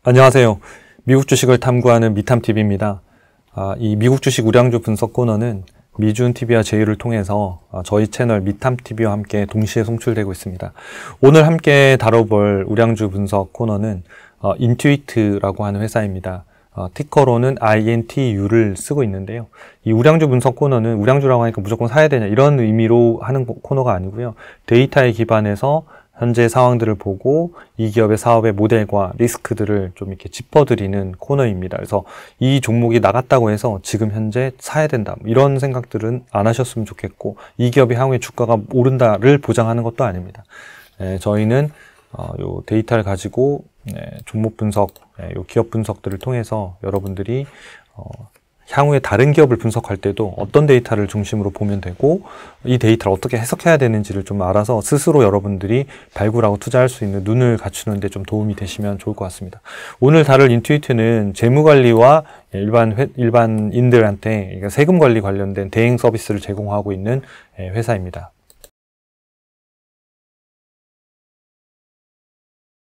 안녕하세요. 미국 주식을 탐구하는 미탐TV입니다. 이 미국 주식 우량주 분석 코너는 미준TV와 제휴를 통해서 저희 채널 미탐TV와 함께 동시에 송출되고 있습니다. 오늘 함께 다뤄볼 우량주 분석 코너는 인투이트라고 하는 회사입니다. 티커로는 INTU를 쓰고 있는데요. 이 우량주 분석 코너는 우량주라고 하니까 무조건 사야 되냐 이런 의미로 하는 코너가 아니고요. 데이터에 기반해서 현재 상황들을 보고 이 기업의 사업의 모델과 리스크들을 좀 이렇게 짚어드리는 코너입니다. 그래서 이 종목이 나갔다고 해서 지금 현재 사야 된다 이런 생각들은 안 하셨으면 좋겠고, 이 기업의 향후에 주가가 오른다를 보장하는 것도 아닙니다. 저희는 요 데이터를 가지고 종목 분석, 요 기업 분석들을 통해서 여러분들이 향후에 다른 기업을 분석할 때도 어떤 데이터를 중심으로 보면 되고 이 데이터를 어떻게 해석해야 되는지를 좀 알아서 스스로 여러분들이 발굴하고 투자할 수 있는 눈을 갖추는 데 좀 도움이 되시면 좋을 것 같습니다. 오늘 다룰 인투이트는 재무관리와 일반인들한테 세금 관리 관련된 대행 서비스를 제공하고 있는 회사입니다.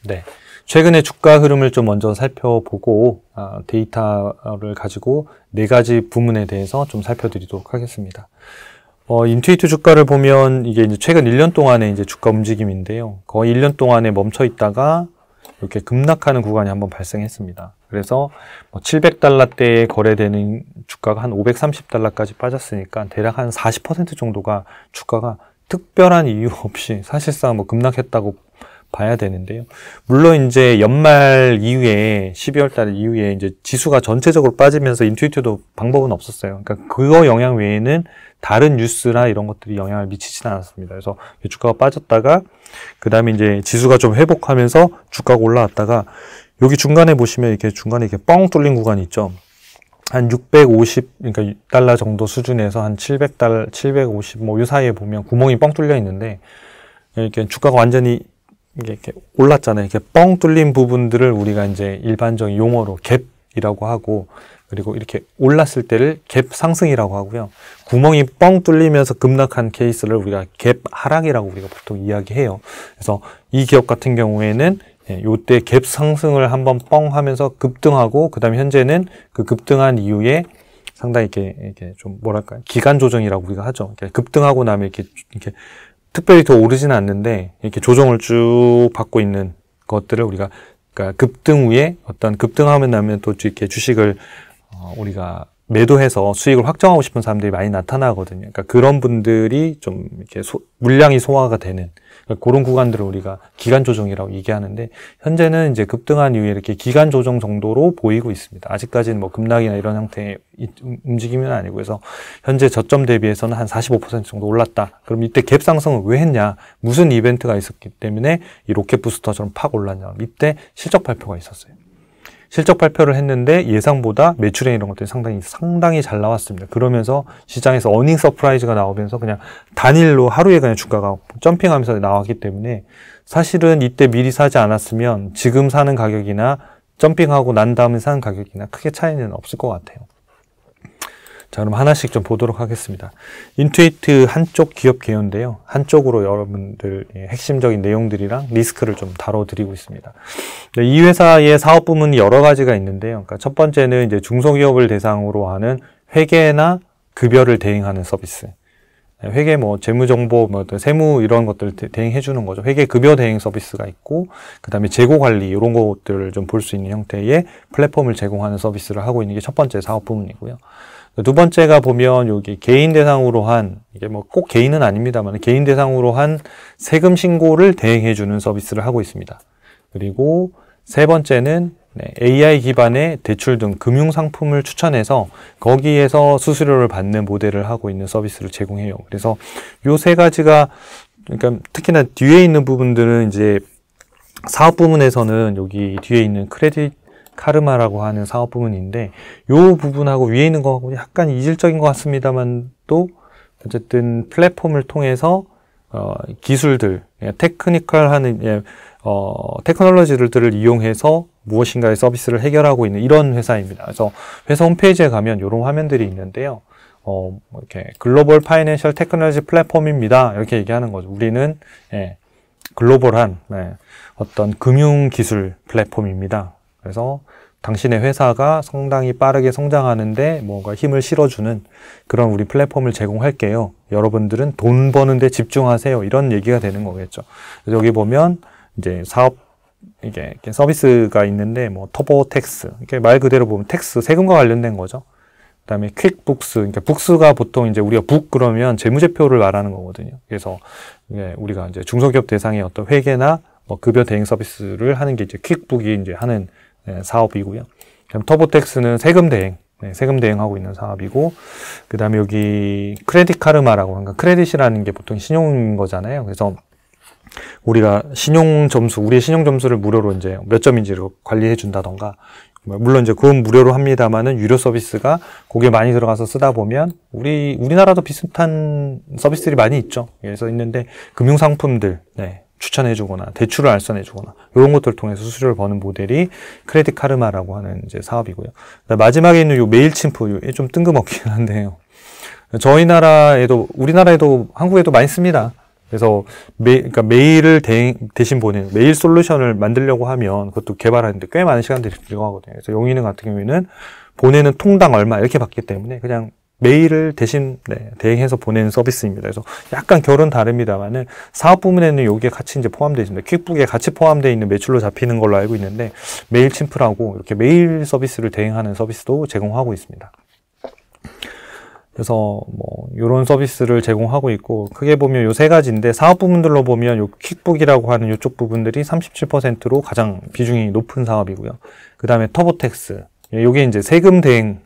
네. 최근의 주가 흐름을 좀 먼저 살펴보고 데이터를 가지고 네 가지 부문에 대해서 좀 살펴드리도록 하겠습니다. 인투이트 주가를 보면 이게 이제 최근 1년 동안의 이제 주가 움직임인데요. 거의 1년 동안에 멈춰 있다가 이렇게 급락하는 구간이 한번 발생했습니다. 그래서 700달러대에 거래되는 주가가 한 530달러까지 빠졌으니까 대략 한 40% 정도가 주가가 특별한 이유 없이 사실상 급락했다고 봐야 되는데요. 물론 이제 연말 이후에 12월 달 이후에 이제 지수가 전체적으로 빠지면서 인투이트도 방법은 없었어요. 그러니까 그거 영향 외에는 다른 뉴스나 이런 것들이 영향을 미치지는 않았습니다. 그래서 주가가 빠졌다가 그 다음에 이제 지수가 좀 회복하면서 주가가 올라왔다가 여기 중간에 보시면 이렇게 중간에 이렇게 뻥 뚫린 구간이 있죠. 한 650, 그러니까 달러 정도 수준에서 한 700달러, 750 뭐 이 사이에 보면 구멍이 뻥 뚫려 있는데 이렇게 주가가 완전히 이렇게 올랐잖아요. 이렇게 뻥 뚫린 부분들을 우리가 이제 일반적인 용어로 갭이라고 하고, 그리고 이렇게 올랐을 때를 갭 상승이라고 하고요. 구멍이 뻥 뚫리면서 급락한 케이스를 우리가 갭 하락이라고 우리가 보통 이야기해요. 그래서 이 기업 같은 경우에는 요때 갭 상승을 한번 뻥 하면서 급등하고, 그 다음에 현재는 그 급등한 이후에 상당히 이렇게 좀 뭐랄까요, 기간 조정이라고 우리가 하죠. 이렇게 급등하고 나면 이렇게 특별히 더 오르지는 않는데 이렇게 조정을 쭉 받고 있는 것들을 우리가, 그러니까 급등 후에 어떤 급등하면 나면 또 이렇게 주식을 우리가 매도해서 수익을 확정하고 싶은 사람들이 많이 나타나거든요. 그러니까 그런 분들이 좀 이렇게 물량이 소화가 되는, 그러니까 그런 구간들을 우리가 기간 조정이라고 얘기하는데, 현재는 이제 급등한 이후에 이렇게 기간 조정 정도로 보이고 있습니다. 아직까지는 급락이나 이런 형태의 움직임은 아니고, 그래서 현재 저점 대비해서는 한 45% 정도 올랐다. 그럼 이때 갭 상승을 왜 했냐? 무슨 이벤트가 있었기 때문에 이 로켓 부스터처럼 팍 올랐냐? 이때 실적 발표가 있었어요. 실적 발표를 했는데 예상보다 매출액 이런 것들이 상당히 잘 나왔습니다. 그러면서 시장에서 어닝 서프라이즈가 나오면서 그냥 단일로 하루에 그냥 주가가 점핑하면서 나왔기 때문에 사실은 이때 미리 사지 않았으면 지금 사는 가격이나 점핑하고 난 다음에 사는 가격이나 크게 차이는 없을 것 같아요. 자, 그럼 하나씩 좀 보도록 하겠습니다. 인투이트 한쪽 기업 개요인데요. 한쪽으로 여러분들 핵심적인 내용들이랑 리스크를 좀 다뤄드리고 있습니다. 이 회사의 사업 부문이 여러 가지가 있는데요. 그러니까 첫 번째는 이제 중소기업을 대상으로 하는 회계나 급여를 대행하는 서비스. 회계 재무정보, 세무 이런 것들 대행해 주는 거죠. 회계 급여 대행 서비스가 있고, 그 다음에 재고 관리 이런 것들을 좀 볼 수 있는 형태의 플랫폼을 제공하는 서비스를 하고 있는 게 첫 번째 사업 부문이고요. 두 번째가 보면 여기 개인 대상으로 한, 이게 꼭 개인은 아닙니다만 개인 대상으로 한 세금 신고를 대행해 주는 서비스를 하고 있습니다. 그리고 세 번째는 AI 기반의 대출 등 금융 상품을 추천해서 거기에서 수수료를 받는 모델을 하고 있는 서비스를 제공해요. 그래서 요 세 가지가, 그러니까 특히나 뒤에 있는 부분들은 이제 사업 부문에서는 여기 뒤에 있는 크레딧 카르마라고 하는 사업 부분인데, 요 부분하고 위에 있는 거하고 약간 이질적인 것 같습니다만 또 어쨌든 플랫폼을 통해서 기술들, 테크니컬하는 테크놀로지들을 이용해서 무엇인가의 서비스를 해결하고 있는 이런 회사입니다. 그래서 회사 홈페이지에 가면 이런 화면들이 있는데요. 이렇게 글로벌 파이낸셜 테크놀로지 플랫폼입니다. 이렇게 얘기하는 거죠. 우리는 글로벌한 어떤 금융 기술 플랫폼입니다. 그래서 당신의 회사가 상당히 빠르게 성장하는데 뭔가 힘을 실어주는 그런 우리 플랫폼을 제공할게요. 여러분들은 돈 버는데 집중하세요. 이런 얘기가 되는 거겠죠. 그래서 여기 보면 이제 사업 이게 서비스가 있는데 뭐 터보텍스 이렇게 말 그대로 보면 텍스 세금과 관련된 거죠. 그다음에 퀵북스 그러니까 북스가 보통 이제 우리가 북 그러면 재무제표를 말하는 거거든요. 그래서 우리가 이제 중소기업 대상의 어떤 회계나 뭐 급여 대행 서비스를 하는 게 이제 퀵북이 이제 하는 사업이고요. 그럼 터보텍스는 세금 대행, 세금 대행하고 있는 사업이고, 그 다음에 여기 크레딧 카르마라고, 그러니까 크레딧이라는 게 보통 신용인 거잖아요. 그래서 우리가 신용 점수, 우리의 신용 점수를 무료로 이제 몇 점인지를 관리해 준다던가, 물론 이제 그건 무료로 합니다만은 유료 서비스가 거기에 많이 들어가서 쓰다 보면 우리나라도 비슷한 서비스들이 많이 있죠. 그래서 있는데 금융상품들, 추천해주거나 대출을 알선해주거나 이런 것들을 통해서 수수료를 버는 모델이 크레딧 카르마라고 하는 이제 사업이고요. 마지막에 있는 요 메일침프 이게 좀 뜬금없긴 한데요. 저희 나라에도 우리나라에도 한국에도 많이 씁니다. 그래서 그러니까 메일을 대신 보내는 메일 솔루션을 만들려고 하면 그것도 개발하는데 꽤 많은 시간들이 들어가거든요. 그래서 용인은 같은 경우에는 보내는 통당 얼마 이렇게 받기 때문에 그냥 메일을 대신 대행해서 보내는 서비스입니다. 그래서 약간 결은 다릅니다만은 사업 부문에는 여기에 같이 이제 포함되어 있습니다. 퀵북에 같이 포함되어 있는 매출로 잡히는 걸로 알고 있는데 메일침프라고 이렇게 메일 서비스를 대행하는 서비스도 제공하고 있습니다. 그래서 뭐 이런 서비스를 제공하고 있고 크게 보면 요 세 가지인데 사업 부문들로 보면 요 퀵북이라고 하는 이쪽 부분들이 37%로 가장 비중이 높은 사업이고요. 그 다음에 터보텍스 요게 이제 세금 대행,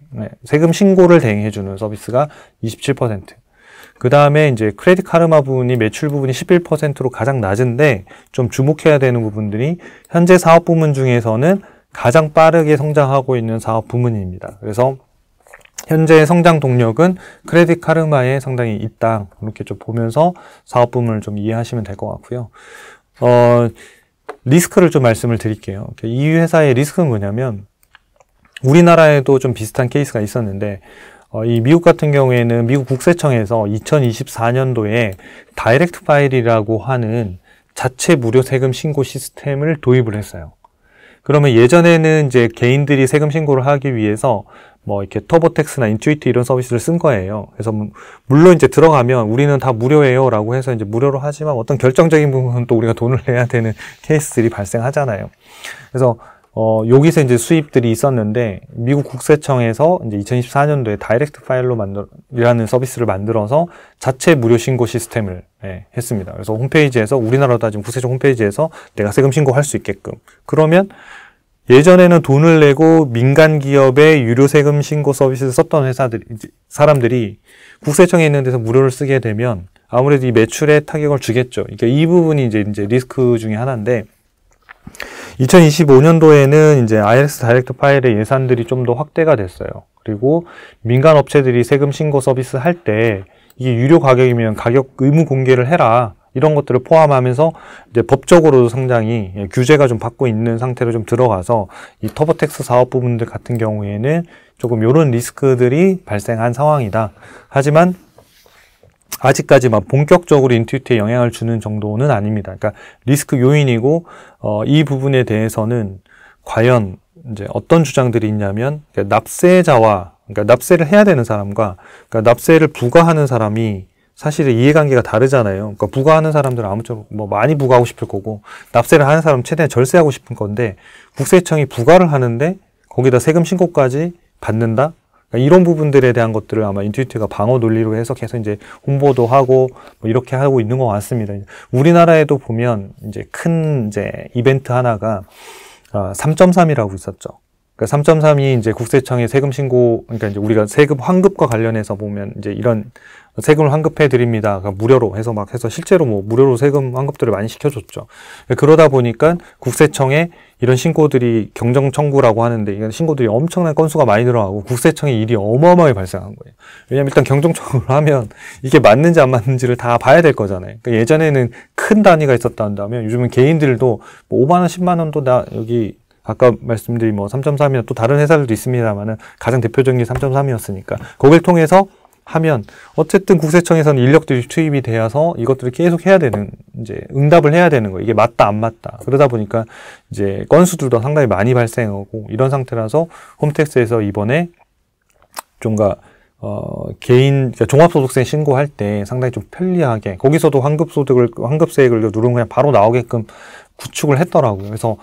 세금 신고를 대행해주는 서비스가 27%. 그 다음에 이제 크레딧 카르마 부분이 매출 부분이 11%로 가장 낮은데 좀 주목해야 되는 부분들이 현재 사업 부문 중에서는 가장 빠르게 성장하고 있는 사업 부문입니다. 그래서 현재 성장 동력은 크레딧 카르마에 상당히 있다. 이렇게 좀 보면서 사업 부문을 좀 이해하시면 될 것 같고요. 리스크를 좀 말씀을 드릴게요. 이 회사의 리스크는 뭐냐면 우리나라에도 좀 비슷한 케이스가 있었는데 이 미국 같은 경우에는 미국 국세청에서 2024년도에 다이렉트 파일이라고 하는 자체 무료 세금 신고 시스템을 도입을 했어요. 그러면 예전에는 이제 개인들이 세금 신고를 하기 위해서 뭐 이렇게 터보텍스나 인투이트 이런 서비스를 쓴 거예요. 그래서 물론 이제 들어가면 우리는 다 무료예요 라고 해서 이제 무료로 하지만 어떤 결정적인 부분은 또 우리가 돈을 내야 되는 케이스들이 발생하잖아요. 그래서 여기서 이제 수입들이 있었는데, 미국 국세청에서 이제 2024년도에 다이렉트 파일로 이라는 서비스를 만들어서 자체 무료 신고 시스템을 했습니다. 그래서 홈페이지에서, 우리나라도 지금 국세청 홈페이지에서 내가 세금 신고할 수 있게끔. 그러면 예전에는 돈을 내고 민간 기업의 유료 세금 신고 서비스를 썼던 사람들이 국세청에 있는 데서 무료를 쓰게 되면 아무래도 이 매출에 타격을 주겠죠. 그러니까 이 부분이 이제 리스크 중에 하나인데, 2025년도에는 이제 IRS 다이렉트 파일의 예산들이 좀 더 확대가 됐어요. 그리고 민간 업체들이 세금 신고 서비스 할 때 이게 유료 가격이면 가격 의무 공개를 해라. 이런 것들을 포함하면서 이제 법적으로도 상당히 규제가 좀 받고 있는 상태로 좀 들어가서 이 터보텍스 사업 부분들 같은 경우에는 조금 이런 리스크들이 발생한 상황이다. 하지만 아직까지 막 본격적으로 인투이트에 영향을 주는 정도는 아닙니다. 그러니까 리스크 요인이고 이 부분에 대해서는 과연 이제 어떤 주장들이 있냐면 그러니까 납세자와 그러니까 납세를 해야 되는 사람과 그러니까 납세를 부과하는 사람이 사실은 이해관계가 다르잖아요. 그러니까 부과하는 사람들은 아무쪼록 뭐 많이 부과하고 싶을 거고 납세를 하는 사람은 최대한 절세하고 싶은 건데 국세청이 부과를 하는데 거기다 세금 신고까지 받는다? 그러니까 이런 부분들에 대한 것들을 아마 인투이트가 방어 논리로 해석해서 이제 홍보도 하고 뭐 이렇게 하고 있는 것 같습니다. 우리나라에도 보면 이제 큰 이제 이벤트 하나가 3.3이라고 있었죠. 그러니까 3.3이 이제 국세청의 세금 신고, 그러니까 이제 우리가 세금 환급과 관련해서 보면 이제 이런 세금을 환급해 드립니다. 그러니까 무료로 해서 막 해서 실제로 뭐 무료로 세금 환급들을 많이 시켜줬죠. 그러다 보니까 국세청에 이런 신고들이 경정 청구라고 하는데 이런 신고들이 엄청난 건수가 많이 들어가고 국세청의 일이 어마어마하게 발생한 거예요. 왜냐면 일단 경정 청구를 하면 이게 맞는지 안 맞는지를 다 봐야 될 거잖아요. 그러니까 예전에는 큰 단위가 있었다 한다면 요즘은 개인들도 뭐 5만 원, 10만 원도 나 여기 아까 말씀드린 뭐 3.3이나 또 다른 회사들도 있습니다만은 가장 대표적인 게 3.3이었으니까 거길 통해서 하면 어쨌든 국세청에서는 인력들이 투입이 되어서 이것들을 계속 해야 되는, 이제 응답을 해야 되는 거예요. 이게 맞다 안 맞다. 그러다 보니까 이제 건수들도 상당히 많이 발생하고 이런 상태라서 홈택스에서 이번에 좀가 개인, 그러니까 종합소득세 신고할 때 상당히 좀 편리하게, 거기서도 환급세액을 누르면 그냥 바로 나오게끔 구축을 했더라고요. 그래서,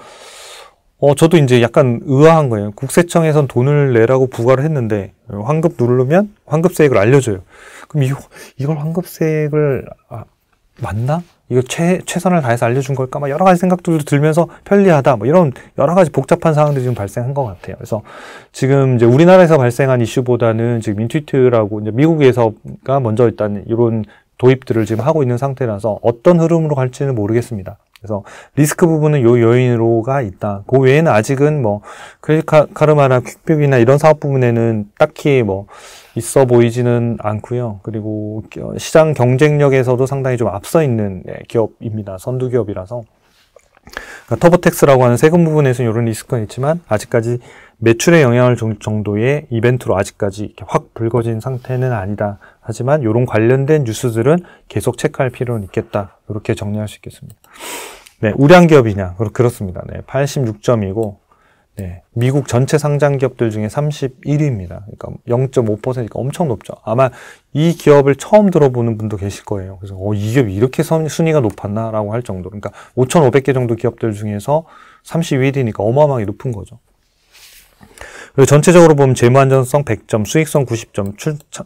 저도 이제 약간 의아한 거예요. 국세청에선 돈을 내라고 부과를 했는데, 환급 누르면 환급세액을 알려줘요. 그럼 이걸 환급세액을, 맞나? 이거 최선을 다해서 알려준 걸까? 막 여러 가지 생각들도 들면서 편리하다. 뭐 이런 여러 가지 복잡한 상황들이 지금 발생한 것 같아요. 그래서 지금 이제 우리나라에서 발생한 이슈보다는 지금 인투이트라고 이제 미국에서가 먼저 일단 이런 도입들을 지금 하고 있는 상태라서 어떤 흐름으로 갈지는 모르겠습니다. 그래서 리스크 부분은 요 요인으로가 있다. 그 외에는 아직은 뭐 크레딧 카르마나 퀵뷰이나 이런 사업 부분에는 딱히 뭐 있어 보이지는 않고요. 그리고 시장 경쟁력에서도 상당히 좀 앞서 있는 기업입니다. 선두 기업이라서. 그러니까 터보택스라고 하는 세금 부분에서는 이런 리스크가 있지만 아직까지 매출에 영향을 줄 정도의 이벤트로 아직까지 이렇게 확 불거진 상태는 아니다. 하지만 이런 관련된 뉴스들은 계속 체크할 필요는 있겠다. 이렇게 정리할 수 있겠습니다. 네, 우량 기업이냐? 그렇습니다. 네, 86점이고, 네, 미국 전체 상장 기업들 중에 31위입니다. 그러니까 0.5%니까 엄청 높죠. 아마 이 기업을 처음 들어보는 분도 계실 거예요. 그래서 이 기업이 이렇게 순위가 높았나라고 할 정도. 그러니까 5,500개 정도 기업들 중에서 31위니까 어마어마하게 높은 거죠. 그리고 전체적으로 보면 재무 안전성 100점, 수익성 90점,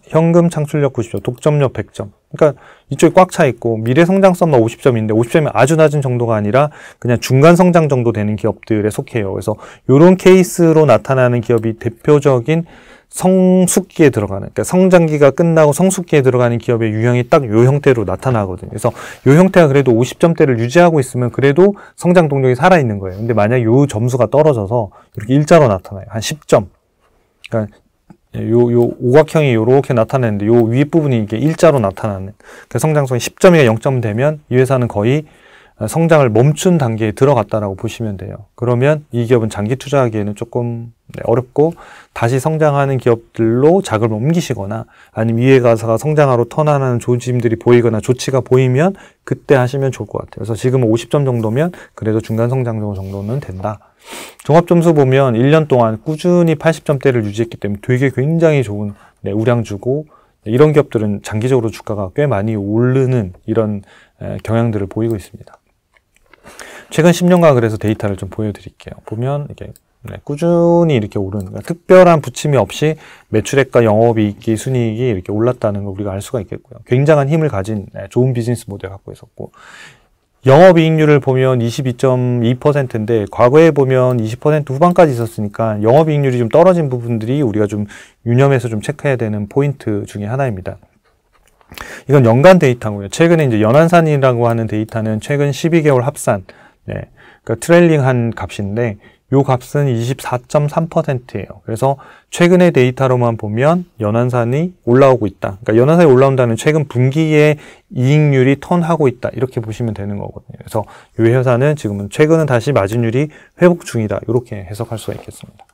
현금 창출력 90점, 독점력 100점. 그러니까 이쪽이 꽉 차 있고 미래 성장성만 50점인데 50점이 아주 낮은 정도가 아니라 그냥 중간 성장 정도 되는 기업들에 속해요. 그래서 이런 케이스로 나타나는 기업이 대표적인 성숙기에 들어가는, 그러니까 성장기가 끝나고 성숙기에 들어가는 기업의 유형이 딱 요 형태로 나타나거든요. 그래서 요 형태가 그래도 50점대를 유지하고 있으면 그래도 성장 동력이 살아있는 거예요. 근데 만약 요 점수가 떨어져서 이렇게 일자로 나타나요. 한 10점. 그러니까 요 오각형이 요렇게 나타나는데 요 윗부분이 이게 일자로 나타나는, 그 성장성이 10점이가 0점 되면 이 회사는 거의 성장을 멈춘 단계에 들어갔다라고 보시면 돼요. 그러면 이 기업은 장기 투자하기에는 조금 어렵고 다시 성장하는 기업들로 자금을 옮기시거나 아니면 이 회사가 성장하러 턴하는 조짐들이 보이거나 조치가 보이면 그때 하시면 좋을 것 같아요. 그래서 지금 50점 정도면 그래도 중간 성장 정도는 된다. 종합점수 보면 1년 동안 꾸준히 80점대를 유지했기 때문에 되게 굉장히 좋은 우량주고, 이런 기업들은 장기적으로 주가가 꽤 많이 오르는 이런 경향들을 보이고 있습니다. 최근 10년간 그래서 데이터를 좀 보여드릴게요. 보면 이렇게 꾸준히 이렇게 오르는, 그러니까 특별한 부침이 없이 매출액과 영업이익이 순이익이 이렇게 올랐다는 걸 우리가 알 수가 있겠고요. 굉장한 힘을 가진 좋은 비즈니스 모델 갖고 있었고, 영업이익률을 보면 22.2%인데 과거에 보면 20% 후반까지 있었으니까 영업이익률이 좀 떨어진 부분들이 우리가 좀 유념해서 좀 체크해야 되는 포인트 중에 하나입니다. 이건 연간 데이터고요. 최근에 이제 연환산이라고 하는 데이터는 최근 12개월 합산, 그러니까 트레일링한 값인데 요 값은 24.3%예요. 그래서 최근의 데이터로만 보면 연환산이 올라오고 있다. 그러니까 연환산이 올라온다는 최근 분기에 이익률이 턴하고 있다. 이렇게 보시면 되는 거거든요. 그래서 이 회사는 지금은 최근은 다시 마진율이 회복 중이다. 이렇게 해석할 수가 있겠습니다.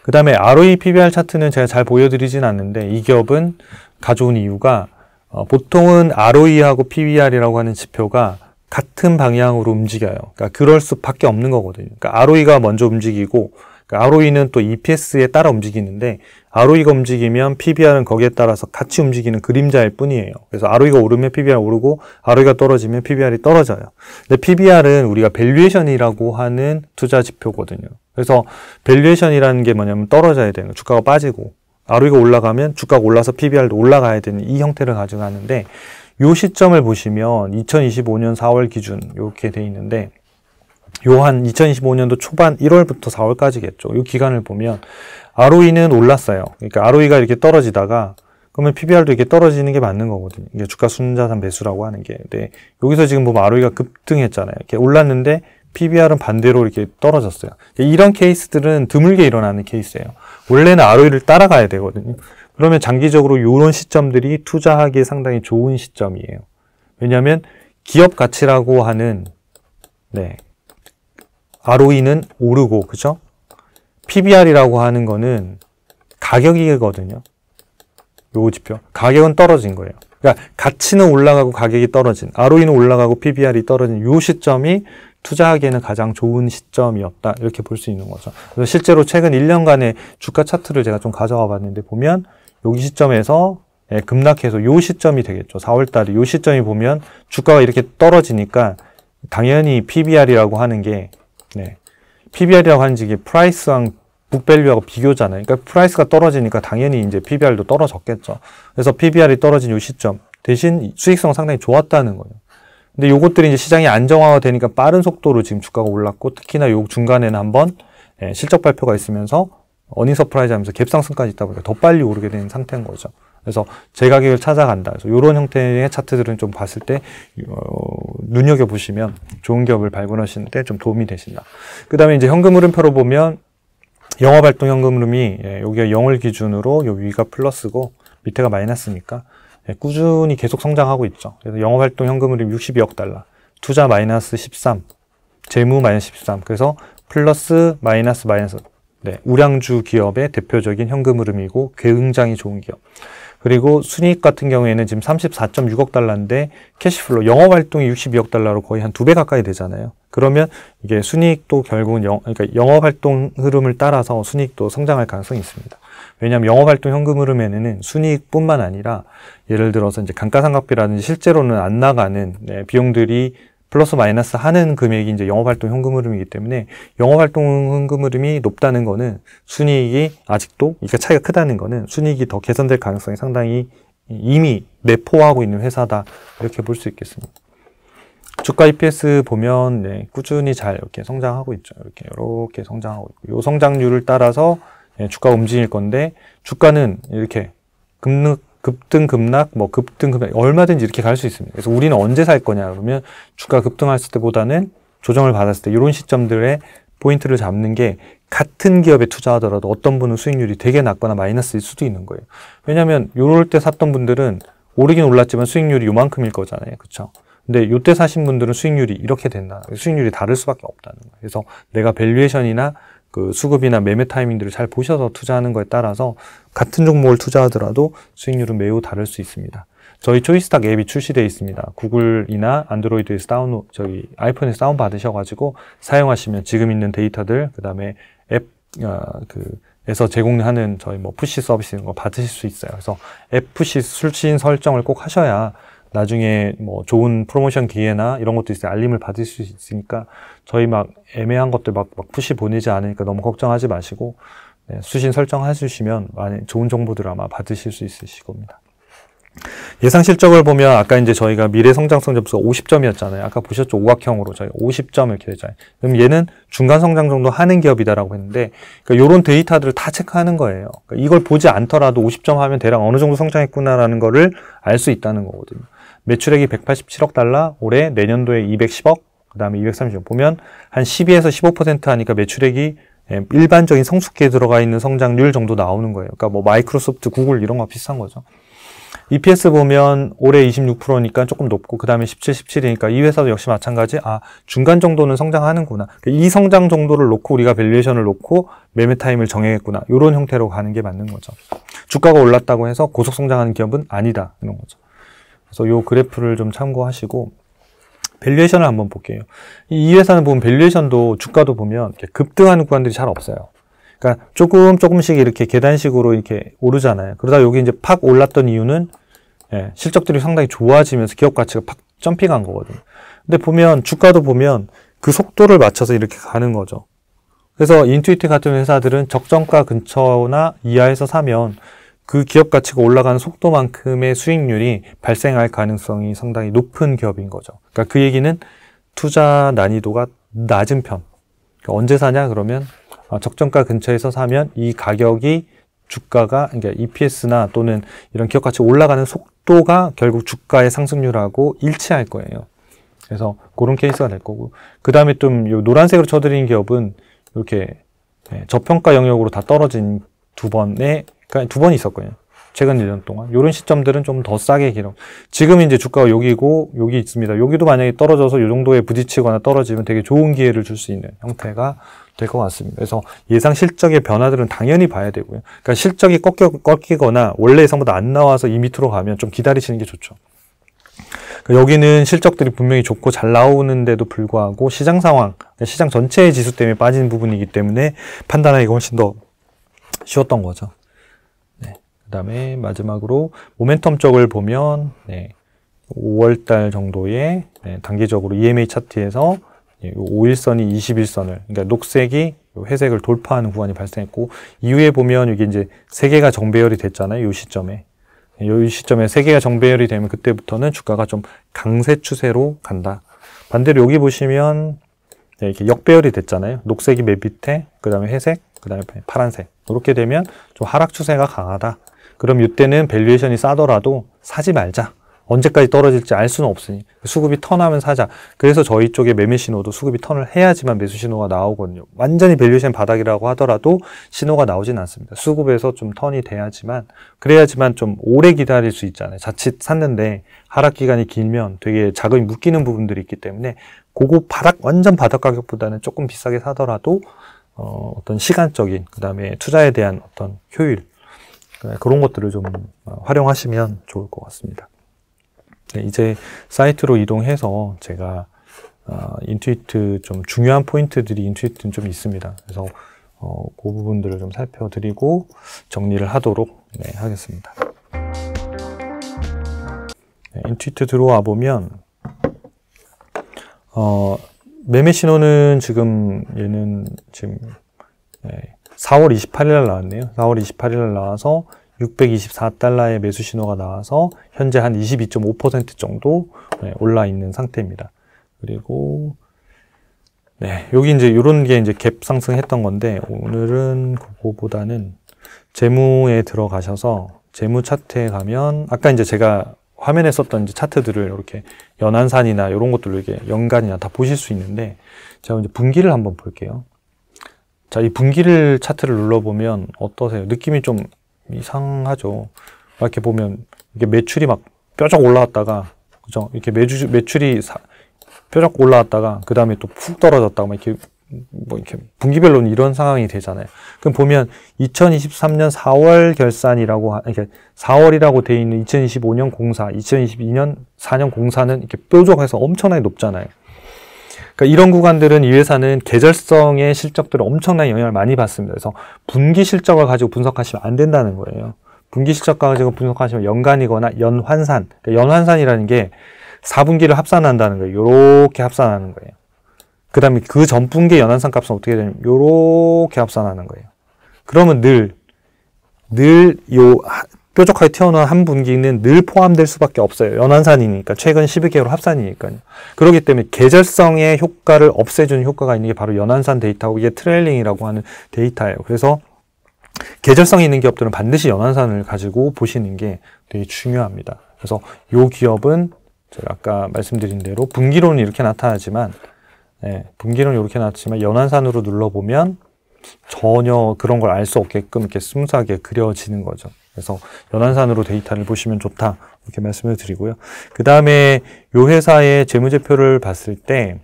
그 다음에 ROE, PBR 차트는 제가 잘 보여드리진 않는데 이 기업은 가져온 이유가 보통은 ROE하고 PBR이라고 하는 지표가 같은 방향으로 움직여요. 그러니까 그럴 수밖에 없는 거거든요. 그러니까 ROE가 먼저 움직이고, 그러니까 ROE는 또 EPS에 따라 움직이는데 ROE가 움직이면 PBR은 거기에 따라서 같이 움직이는 그림자일 뿐이에요. 그래서 ROE가 오르면 PBR 오르고 ROE가 떨어지면 PBR이 떨어져요. 근데 PBR은 우리가 밸류에이션이라고 하는 투자 지표거든요. 그래서 밸류에이션이라는 게 뭐냐면 떨어져야 되는, 주가가 빠지고 ROE가 올라가면 주가가 올라서 PBR도 올라가야 되는 이 형태를 가져가는데, 요 시점을 보시면 2025년 4월 기준 이렇게 돼 있는데 요 한 2025년도 초반 1월부터 4월까지겠죠. 요 기간을 보면 ROE는 올랐어요. 그러니까 ROE가 이렇게 떨어지다가 그러면 PBR도 이렇게 떨어지는 게 맞는 거거든요. 이게 주가 순자산 배수라고 하는 게. 근데 여기서 지금 보면 ROE가 급등했잖아요. 이렇게 올랐는데 PBR은 반대로 이렇게 떨어졌어요. 이런 케이스들은 드물게 일어나는 케이스예요. 원래는 ROE를 따라가야 되거든요. 그러면 장기적으로 이런 시점들이 투자하기에 상당히 좋은 시점이에요. 왜냐하면 기업 가치라고 하는 ROE는 오르고, 그죠? PBR이라고 하는 거는 가격이거든요. 요 지표. 가격은 떨어진 거예요. 그러니까 가치는 올라가고 가격이 떨어진, ROE는 올라가고 PBR이 떨어진 요 시점이 투자하기에는 가장 좋은 시점이었다. 이렇게 볼 수 있는 거죠. 그래서 실제로 최근 1년간의 주가 차트를 제가 좀 가져와 봤는데 보면 여기 시점에서 급락해서 요 시점이 되겠죠. 4월 달에 요 시점이 보면 주가가 이렇게 떨어지니까 당연히 PBR이라고 하는 게 PBR이라고 하는 게 이게 프라이스랑 북밸류하고 비교잖아요. 그러니까 프라이스가 떨어지니까 당연히 이제 PBR도 떨어졌겠죠. 그래서 PBR이 떨어진 요 시점 대신 수익성은 상당히 좋았다는 거예요. 근데 요것들이 이제 시장이 안정화가 되니까 빠른 속도로 지금 주가가 올랐고 특히나 요 중간에는 한번 실적 발표가 있으면서 어닝 서프라이즈 하면서 갭상승까지 있다 보니까 더 빨리 오르게 된 상태인 거죠. 그래서 제 가격을 찾아간다. 그래서 이런 형태의 차트들은 좀 봤을 때 눈여겨보시면 좋은 기업을 발굴하시는 데 좀 도움이 되신다. 그 다음에 이제 현금 흐름표로 보면 영업활동 현금 흐름이 여기가 0을 기준으로 요 위가 플러스고 밑에가 마이너스니까 꾸준히 계속 성장하고 있죠. 그래서 영업활동 현금 흐름 62억 달러, 투자 마이너스 13, 재무 마이너스 13. 그래서 플러스 마이너스 우량주 기업의 대표적인 현금 흐름이고 굉장히 좋은 기업. 그리고 순이익 같은 경우에는 지금 34.6억 달러인데 캐시플로우 영업활동이 62억 달러로 거의 한 2배 가까이 되잖아요. 그러면 이게 순이익도 결국은 그러니까 영업활동 흐름을 따라서 순이익도 성장할 가능성이 있습니다. 왜냐하면 영업활동 현금 흐름에는 순이익뿐만 아니라 예를 들어서 이제 감가상각비라든지 실제로는 안 나가는 비용들이 플러스 마이너스 하는 금액이 이제 영업활동 현금 흐름이기 때문에 영업활동 현금 흐름이 높다는 거는 순이익이 아직도, 그러니까 차이가 크다는 거는 순이익이 더 개선될 가능성이 상당히 이미 내포하고 있는 회사다. 이렇게 볼 수 있겠습니다. 주가 EPS 보면 꾸준히 잘 이렇게 성장하고 있죠. 이렇게 성장하고 있고, 이 성장률을 따라서 주가가 움직일 건데 주가는 이렇게 급등, 급락, 급등, 급락, 얼마든지 이렇게 갈 수 있습니다. 그래서 우리는 언제 살 거냐, 그러면 주가 급등했을 때보다는 조정을 받았을 때, 이런 시점들의 포인트를 잡는 게 같은 기업에 투자하더라도 어떤 분은 수익률이 되게 낮거나 마이너스일 수도 있는 거예요. 왜냐면, 요럴 때 샀던 분들은 오르긴 올랐지만 수익률이 요만큼일 거잖아요. 그쵸? 근데 요때 사신 분들은 수익률이 이렇게 된다. 수익률이 다를 수밖에 없다는 거예요. 그래서 내가 밸류에이션이나 그 수급이나 매매 타이밍들을 잘 보셔서 투자하는 거에 따라서 같은 종목을 투자하더라도 수익률은 매우 다를 수 있습니다. 저희 초이스탁 앱이 출시되어 있습니다. 구글이나 안드로이드에서 저희 아이폰에서 다운 받으셔가지고 사용하시면 지금 있는 데이터들, 그 다음에 앱에서 제공하는 저희 푸시 서비스 이런 거 받으실 수 있어요. 그래서 앱 푸시 수신 설정을 꼭 하셔야 나중에 좋은 프로모션 기회나 이런 것도 있어요. 알림을 받을 수 있으니까 저희 애매한 것들 막 푸시 보내지 않으니까 너무 걱정하지 마시고 수신 설정해 주시면 많이 좋은 정보들을 아마 받으실 수 있으실 겁니다. 예상 실적을 보면 아까 이제 저희가 미래 성장성 점수가 50점이었잖아요. 아까 보셨죠? 오각형으로 저희 50점 이렇게 되잖아요. 그럼 얘는 중간 성장 정도 하는 기업이다라고 했는데, 그러니까 이런 데이터들을 다 체크하는 거예요. 그러니까 이걸 보지 않더라도 50점 하면 대략 어느 정도 성장했구나라는 거를 알 수 있다는 거거든요. 매출액이 187억 달러, 올해 내년도에 210억, 그 다음에 230억 보면 한 12에서 15% 하니까 매출액이 일반적인 성숙기에 들어가 있는 성장률 정도 나오는 거예요. 그러니까 마이크로소프트, 구글 이런 거 비슷한 거죠. EPS 보면 올해 26%니까 조금 높고 그 다음에 17, 17이니까 이 회사도 역시 마찬가지. 중간 정도는 성장하는구나. 이 성장 정도를 놓고 우리가 밸류에이션을 놓고 매매 타임을 정해야겠구나. 이런 형태로 가는 게 맞는 거죠. 주가가 올랐다고 해서 고속 성장하는 기업은 아니다. 이런 거죠. 그래서 이 그래프를 좀 참고하시고 밸류에이션을 한번 볼게요. 이 회사는 보면 밸류에이션도 주가도 보면 이렇게 급등하는 구간들이 잘 없어요. 그러니까 조금씩 이렇게 계단식으로 이렇게 오르잖아요. 그러다 여기 이제 팍 올랐던 이유는 실적들이 상당히 좋아지면서 기업 가치가 팍 점핑한 거거든요. 근데 보면 주가도 보면 그 속도를 맞춰서 이렇게 가는 거죠. 그래서 인투이트 같은 회사들은 적정가 근처나 이하에서 사면 그 기업 가치가 올라가는 속도만큼의 수익률이 발생할 가능성이 상당히 높은 기업인 거죠. 그러니까 그 얘기는 투자 난이도가 낮은 편. 그러니까 언제 사냐 그러면 적정가 근처에서 사면 이 가격이 주가가, 그러니까 EPS나 또는 이런 기업 가치 올라가는 속도가 결국 주가의 상승률하고 일치할 거예요. 그래서 그런 케이스가 될 거고. 그 다음에 좀 요 노란색으로 쳐드린 기업은 이렇게 저평가 영역으로 다 떨어진 그러니까 두 번이 있었거든요. 최근 1년 동안. 요런 시점들은 좀 더 싸게 기록. 지금 이제 주가가 여기고, 여기 있습니다. 여기도 만약에 떨어져서 요 정도에 부딪히거나 떨어지면 되게 좋은 기회를 줄 수 있는 형태가 될 것 같습니다. 그래서 예상 실적의 변화들은 당연히 봐야 되고요. 그러니까 실적이 꺾이거나 원래 예상보다 안 나와서 이 밑으로 가면 좀 기다리시는 게 좋죠. 여기는 실적들이 분명히 좋고 잘 나오는데도 불구하고 시장 상황, 시장 전체의 지수 때문에 빠지는 부분이기 때문에 판단하기가 훨씬 더 쉬웠던 거죠. 네. 그 다음에 마지막으로 모멘텀 쪽을 보면 5월달 정도에 단기적으로 EMA 차트에서 5일선이 21선을, 그러니까 녹색이 회색을 돌파하는 구간이 발생했고, 이후에 보면 이게 이제 세 개가 정배열이 됐잖아요. 이 시점에. 이 시점에 세 개가 정배열이 되면 그때부터는 주가가 좀 강세 추세로 간다. 반대로 여기 보시면 이렇게 역배열이 됐잖아요. 녹색이 맨 밑에, 그 다음에 회색, 그 다음에 파란색. 이렇게 되면 좀 하락 추세가 강하다. 그럼 이때는 밸류에이션이 싸더라도 사지 말자. 언제까지 떨어질지 알 수는 없으니 수급이 턴하면 사자. 그래서 저희 쪽에 매매 신호도 수급이 턴을 해야지만 매수 신호가 나오거든요. 완전히 밸류에이션 바닥이라고 하더라도 신호가 나오진 않습니다. 수급에서 좀 턴이 돼야지만, 그래야지만 좀 오래 기다릴 수 있잖아요. 자칫 샀는데 하락 기간이 길면 되게 자금이 묶이는 부분들이 있기 때문에 그거 완전 바닥 가격보다는 조금 비싸게 사더라도 어떤 시간적인, 그 다음에 투자에 대한 어떤 효율, 그런 것들을 좀 활용하시면 좋을 것 같습니다. 네, 이제 사이트로 이동해서 제가 인투이트 좀 중요한 포인트들이 인투이트는 좀 있습니다. 그래서 그 부분들을 좀 살펴드리고 정리를 하도록 하겠습니다. 네, 인투이트 들어와 보면 매매 신호는 지금 얘는 지금 4월 28일 날 나왔네요. 4월 28일 날 나와서 624달러의 매수 신호가 나와서 현재 한 22.5% 정도 올라 있는 상태입니다. 그리고 여기 이제 이런 게 이제 갭 상승했던 건데, 오늘은 그거보다는 재무에 들어가셔서 재무 차트에 가면 아까 이제 제가 화면에 썼던 이제 차트들을 이렇게 연한산이나 이런 것들로 이렇게 연간이나 다 보실 수 있는데, 제가 이제 분기를 한번 볼게요. 자, 이 분기를 차트를 눌러보면 어떠세요? 느낌이 좀 이상하죠. 이렇게 보면 이게 매출이 막 뾰족 올라왔다가, 그죠? 이렇게 매출이 뾰족 올라왔다가 그 다음에 또 푹 떨어졌다가 막 이렇게 이렇게 분기별로는 이런 상황이 되잖아요. 그럼 보면 2023년 4월 결산이라고 이렇게 4월이라고 돼 있는 2025년 공사, 2022년 4년 공사는 이렇게 뾰족해서 엄청나게 높잖아요. 그러니까 이런 구간들은 이 회사는 계절성의 실적들을 엄청난 영향을 많이 받습니다. 그래서 분기 실적을 가지고 분석하시면 안 된다는 거예요. 분기 실적 가지고 분석하시면 연간이거나 연환산, 그러니까 연환산이라는 게 4분기를 합산한다는 거예요. 요렇게 합산하는 거예요. 그 다음에 그 전분기 연환산 값은 어떻게 되냐면 요렇게 합산하는 거예요. 그러면 늘 요 뾰족하게 튀어나온 한 분기는 늘 포함될 수밖에 없어요. 연환산이니까, 최근 12개월 합산이니까요. 그렇기 때문에 계절성의 효과를 없애주는 효과가 있는 게 바로 연환산 데이터고, 이게 트레일링이라고 하는 데이터예요. 그래서 계절성이 있는 기업들은 반드시 연환산을 가지고 보시는 게 되게 중요합니다. 그래서 요 기업은 제가 아까 말씀드린 대로 분기로는 이렇게 나타나지만, 분기로는 이렇게 나타나지만 연환산으로 눌러보면 전혀 그런 걸 알 수 없게끔 이렇게 스무스하게 그려지는 거죠. 그래서 연환산으로 데이터를 보시면 좋다, 이렇게 말씀을 드리고요. 그 다음에 이 회사의 재무제표를 봤을 때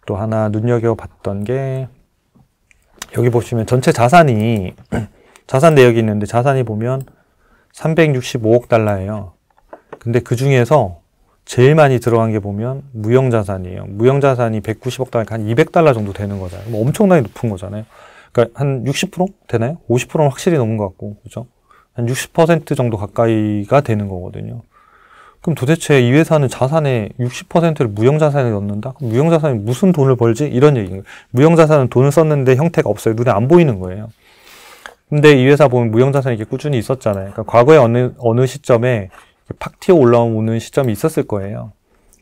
또 하나 눈여겨봤던 게, 여기 보시면 전체 자산이 자산 내역이 있는데, 자산이 보면 365억 달러예요. 근데 그 중에서 제일 많이 들어간 게 보면 무형자산이에요. 무형자산이 190억 달러, 한 200달러 정도 되는 거잖아요. 뭐 엄청나게 높은 거잖아요. 그러니까 한 60% 되나요? 50%는 확실히 넘은 것 같고, 그죠? 한 60% 정도 가까이가 되는 거거든요. 그럼 도대체 이 회사는 자산의 60%를 무형자산에 넣는다? 그럼 무형자산이 무슨 돈을 벌지? 이런 얘기예요. 무형자산은 돈을 썼는데 형태가 없어요. 눈에 안 보이는 거예요. 근데 이 회사 보면 무형자산이 이렇게 꾸준히 있었잖아요. 그러니까 과거에 어느 시점에 팍 튀어 올라오는 시점이 있었을 거예요.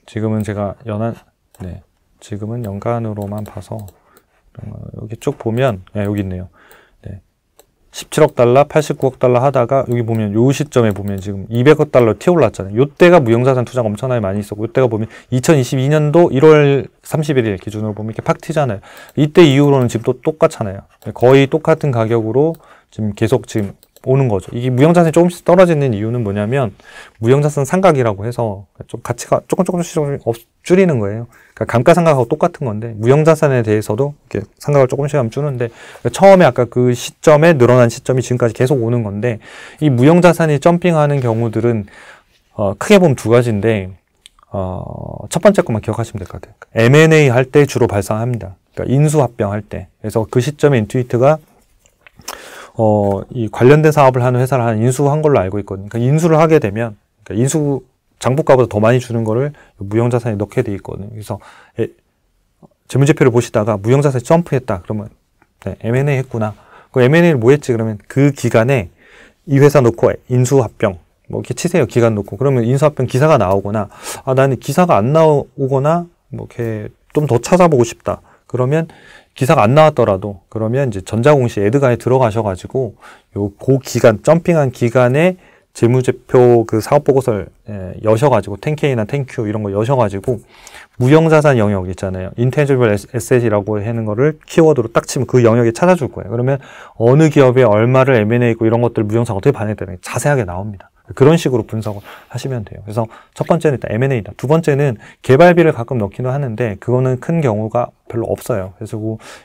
지금은 제가 지금은 연간으로만 봐서, 여기 쭉 보면, 여기 있네요. 17억 달러, 89억 달러 하다가 여기 보면 요 시점에 보면 지금 200억 달러 튀어올랐잖아요. 요때가 무형자산 투자가 엄청나게 많이 있었고, 요때가 보면 2022년도 1월 31일 기준으로 보면 이렇게 팍 튀잖아요. 이때 이후로는 지금 또 똑같잖아요. 거의 똑같은 가격으로 지금 계속 지금 오는 거죠. 이게 무형자산이 조금씩 떨어지는 이유는 뭐냐면 무형자산 상각이라고 해서 좀 가치가 조금씩 줄이는 거예요. 그러니까 감가상각하고 똑같은 건데 무형자산에 대해서도 이렇게 상각을 조금씩 하면 주는데 처음에 아까 그 시점에 늘어난 시점이 지금까지 계속 오는 건데 이 무형자산이 점핑하는 경우들은 크게 보면 두 가지인데 첫 번째 것만 기억하시면 될 것 같아요. M&A 할 때 주로 발생합니다. 그러니까 인수합병할 때. 그래서 그 시점에 인투이트가 이 관련된 사업을 하는 회사를 한 인수한 걸로 알고 있거든요. 그러니까 인수를 하게 되면, 그러니까 인수 장부가보다 더 많이 주는 거를 무형자산에 넣게 돼 있거든요. 그래서 재무제표를 보시다가 무형자산이 점프했다. 그러면 네, M&A 했구나. 그 M&A를 뭐 했지? 그러면 그 기간에 이 회사 놓고 인수합병 뭐 이렇게 치세요. 기간 놓고 그러면 인수합병 기사가 나오거나 나는 기사가 안 나오거나 뭐 이렇게 좀 더 찾아보고 싶다. 그러면 기사가 안 나왔더라도 그러면 이제 전자공시 에드가에 들어가셔가지고 그 기간 점핑한 기간에 재무제표 그 사업보고서를 여셔가지고 10K나 10Q 이런 거 여셔가지고 무형자산 영역 있잖아요. 인텐지블 에셋이라고 하는 거를 키워드로 딱 치면 그 영역에 찾아줄 거예요. 그러면 어느 기업에 얼마를 M&A 했고 이런 것들 무형자산 어떻게 반영되는 게 자세하게 나옵니다. 그런 식으로 분석을 하시면 돼요. 그래서 첫 번째는 일단 M&A다. 두 번째는 개발비를 가끔 넣기도 하는데 그거는 큰 경우가 별로 없어요. 그래서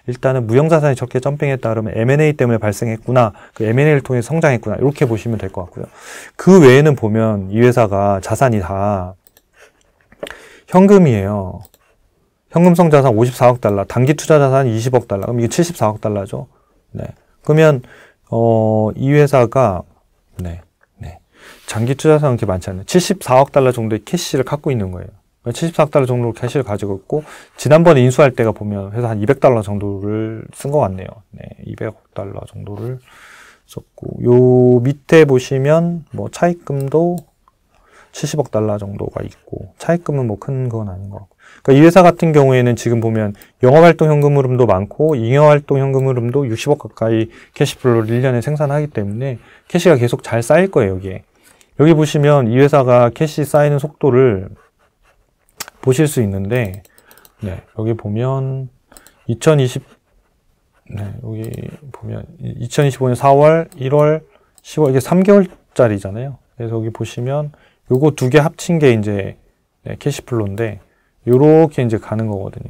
일단은 무형자산이 적게 점핑했다 그러면 M&A 때문에 발생했구나. 그 M&A를 통해 성장했구나. 이렇게 보시면 될 것 같고요. 그 외에는 보면 이 회사가 자산이 다 현금이에요. 현금성 자산 54억 달러, 단기 투자 자산 20억 달러. 그럼 이게 74억 달러죠. 네. 그러면 이 회사가 장기 투자 자산은 그렇게 많지 않아요. 74억 달러 정도의 캐시를 갖고 있는 거예요. 74억 달러 정도로 캐시를 가지고 있고 지난번에 인수할 때가 보면 회사 한 200달러 정도를 쓴 것 같네요. 네, 200억 달러 정도를 썼고 요 밑에 보시면 뭐 차입금도 70억 달러 정도가 있고 차입금은 뭐 큰 건 아닌 것 같고 그러니까 이 회사 같은 경우에는 지금 보면 영업활동 현금 흐름도 많고 잉여활동 현금 흐름도 60억 가까이 캐시플로우를 1년에 생산하기 때문에 캐시가 계속 잘 쌓일 거예요. 여기 보시면 이 회사가 캐시 쌓이는 속도를 보실 수 있는데 여기 보면 2025년 4월, 1월, 10월 이게 3개월짜리잖아요. 그래서 여기 보시면 요거 두 개 합친 게 이제 캐시플로우인데 요렇게 이제 가는 거거든요.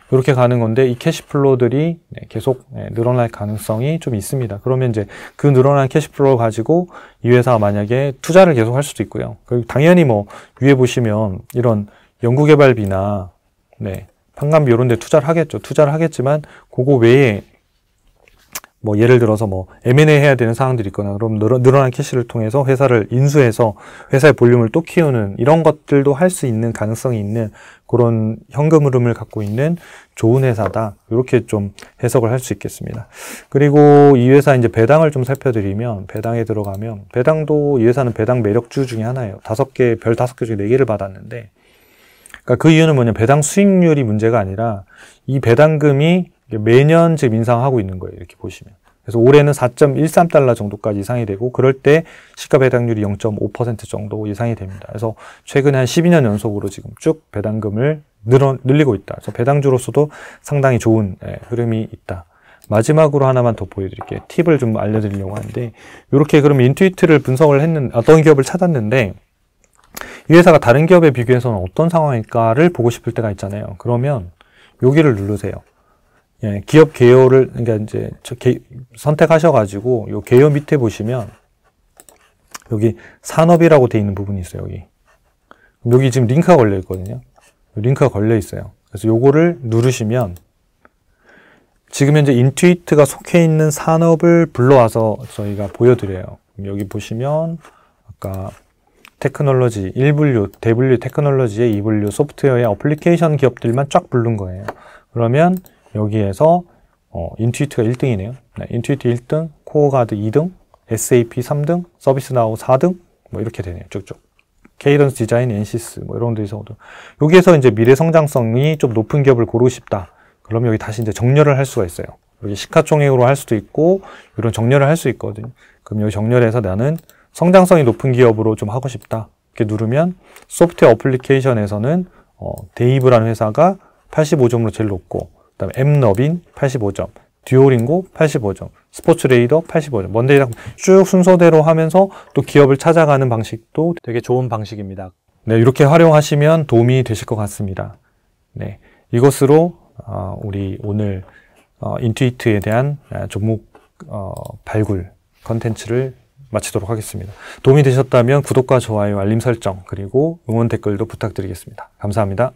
요렇게 가는 건데 이 캐시플로우들이 계속 늘어날 가능성이 좀 있습니다. 그러면 이제 그 늘어난 캐시플로우 가지고 이 회사가 만약에 투자를 계속 할 수도 있고요. 그리고 당연히 뭐 위에 보시면 이런 연구개발비나 판관비 이런 데 투자를 하겠죠. 투자를 하겠지만 그거 외에 뭐 예를 들어서 뭐 M&A 해야 되는 사항들이 있거나 그럼 늘어난 캐시를 통해서 회사를 인수해서 회사의 볼륨을 또 키우는 이런 것들도 할 수 있는 가능성이 있는 그런 현금 흐름을 갖고 있는 좋은 회사다. 이렇게 좀 해석을 할 수 있겠습니다. 그리고 이 회사 이제 배당을 좀 살펴드리면 배당에 들어가면 배당도 이 회사는 배당 매력주 중에 하나예요. 별 5개 중에 4개를 받았는데 그러니까 그 이유는 뭐냐 배당 수익률이 문제가 아니라 이 배당금이 매년 지금 인상하고 있는 거예요. 이렇게 보시면. 그래서 올해는 4.13달러 정도까지 예상이 되고 그럴 때 시가 배당률이 0.5% 정도 예상이 됩니다. 그래서 최근에 한 12년 연속으로 지금 쭉 배당금을 늘리고 있다. 그래서 배당주로서도 상당히 좋은 흐름이 있다. 마지막으로 하나만 더 보여드릴게요. 팁을 좀 알려드리려고 하는데 이렇게 그러면 인투이트를 분석을 어떤 기업을 찾았는데 이 회사가 다른 기업에 비교해서는 어떤 상황일까를 보고 싶을 때가 있잖아요. 그러면 여기를 누르세요. 기업 개요를, 그러니까 이제, 선택하셔가지고, 요 개요 밑에 보시면, 여기 산업이라고 돼 있는 부분이 있어요, 여기 지금 링크가 걸려 있거든요. 링크가 걸려 있어요. 그래서 요거를 누르시면, 지금 현재 인투이트가 속해 있는 산업을 불러와서 저희가 보여드려요. 여기 보시면, 아까, 테크놀로지, 1분류, 대분류 테크놀로지의 2분류, 소프트웨어의 어플리케이션 기업들만 쫙 부른 거예요. 그러면, 여기에서 인투이트가 1등이네요. 인투이트 1등, 코어가드 2등, SAP 3등, 서비스나우 4등 뭐 이렇게 되네요. 쭉쭉. 케이던스 디자인, 엔시스 뭐 이런 데서 여기에서 이제 미래 성장성이 좀 높은 기업을 고르고 싶다. 그러면 여기 다시 이제 정렬을 할 수가 있어요. 여기 시가총액으로 할 수도 있고 이런 정렬을 할 수 있거든요. 그럼 여기 정렬해서 나는 성장성이 높은 기업으로 좀 하고 싶다. 이렇게 누르면 소프트웨어 어플리케이션에서는 데이브라는 회사가 85점으로 제일 높고 그다음에 엠너빈 85점, 듀오링고 85점, 스포츠 레이더 85점, 먼데이랑 쭉 순서대로 하면서 또 기업을 찾아가는 방식도 되게 좋은 방식입니다. 네, 이렇게 활용하시면 도움이 되실 것 같습니다. 네, 이것으로 우리 오늘 인투이트에 대한 종목 발굴 컨텐츠를 마치도록 하겠습니다. 도움이 되셨다면 구독과 좋아요, 알림 설정, 그리고 응원 댓글도 부탁드리겠습니다. 감사합니다.